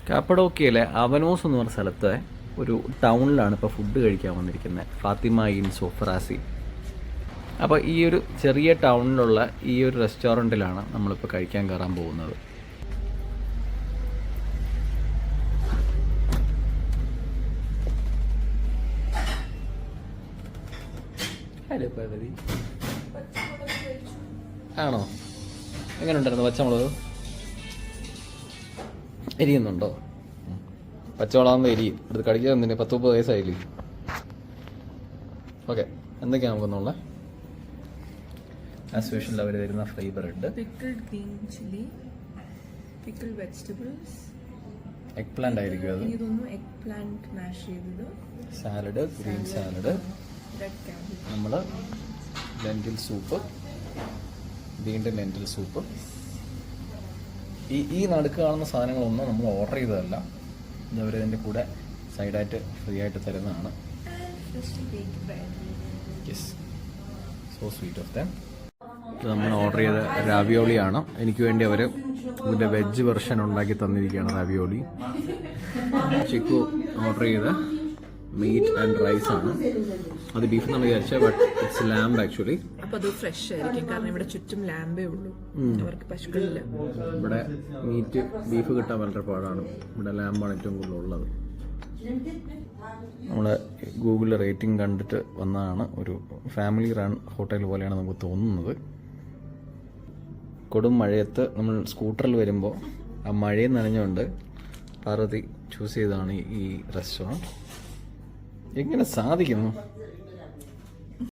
കാപ്പഡോക്കിയയിലെ Avanos എന്ന് പറഞ്ഞ സ്ഥലത്തെ ഒരു ടൗണിലാണ് ഇപ്പോൾ ഫുഡ് കഴിക്കാൻ വന്നിരിക്കുന്നത്, ഫാത്തിമ ഇൻ സോഫറാസി. അപ്പോൾ ഈ ഒരു ചെറിയ ടൗണിലുള്ള ഈ ഒരു റെസ്റ്റോറൻറ്റിലാണ് നമ്മളിപ്പോൾ കഴിക്കാൻ കയറാൻ പോകുന്നത്. ഹലോ പർവതി, ആണോ? എങ്ങനെ ഉണ്ടായിരുന്നു പച്ചമുളക്? എരിയുന്നുണ്ടോ? പച്ചമുളകാകുമ്പോൾ എരിയും. ഇത് കടിക്കാൻ എന്തിന്? 10-30 വയസ്സായില്ലേ? ഓക്കെ, എന്തൊക്കെയാണ് നമുക്കൊന്നുള്ള ആസ് യൂഷ്വൽ അവർ തരുന്ന ഫ്ലേവർ ഉണ്ട്. Pickled green chilli, pickled vegetables, egg plant ആയിരിക്കും അത്. ഇതൊന്നും എഗ് പ്ലാന്റ് മാഷ് ചെയ്തത്, salad, green salad, red cabbage, നമ്മൾ ലെൻറ്റിൽ സൂപ്പ്, വീണ്ടും ലെൻറ്റിൽ സൂപ്പ്. ഈ നടുക്ക് കാണുന്ന സാധനങ്ങളൊന്നും നമ്മൾ ഓർഡർ ചെയ്തതല്ല, ഇത് അവരിതിൻ്റെ കൂടെ സൈഡായിട്ട് ഫ്രീ ആയിട്ട് തരുന്നതാണ്. Yes, so sweet of them. ഇത് നമ്മൾ ഓർഡർ ചെയ്ത രാവിയോളിയാണ്. എനിക്ക് വേണ്ടി അവർ ഇതിൻ്റെ വെജ് വെർഷൻ ഉണ്ടാക്കി തന്നിരിക്കുകയാണ് രാവിയോളി. ചിക്കു ഓർഡർ ചെയ്ത മീറ്റ് ആൻഡ് റൈസ് ആണ്. അത് ബീഫ് എന്നാണ് വിചാരിച്ചത്, ബട്ട് ഇറ്റ്സ് ലാംബ് ആക്ച്വലി. അപ്പൊ അത് ഫ്രഷ് ആയിരിക്കും, കാരണം ഇവിടെ ചുറ്റും ലാമ്പേ ഉള്ളൂ, അവർക്ക് പശുക്കളില്ല. ഇവിടെ മീറ്റ് ബീഫ് കിട്ടാൻ വളരെ പാടാണ്, ഇവിടെ ലാമ്പാണ് ഏറ്റവും കൂടുതൽ ഉള്ളത്. നമ്മൾ ഗൂഗിളിൽ റേറ്റിംഗ് കണ്ടിട്ട് വന്നതാണ്. ഒരു ഫാമിലി റൺ ഹോട്ടൽ പോലെയാണ് നമുക്ക് തോന്നുന്നത്. കൊടും മഴയത്ത് നമ്മൾ സ്കൂട്ടറിൽ വരുമ്പോൾ ആ മഴയും നനഞ്ഞുകൊണ്ട് പാർവതി ചൂസ് ചെയ്തതാണ് ഈ റെസ്റ്റോറൻറ്റ്. എങ്ങനെ സാധിക്കുന്നു?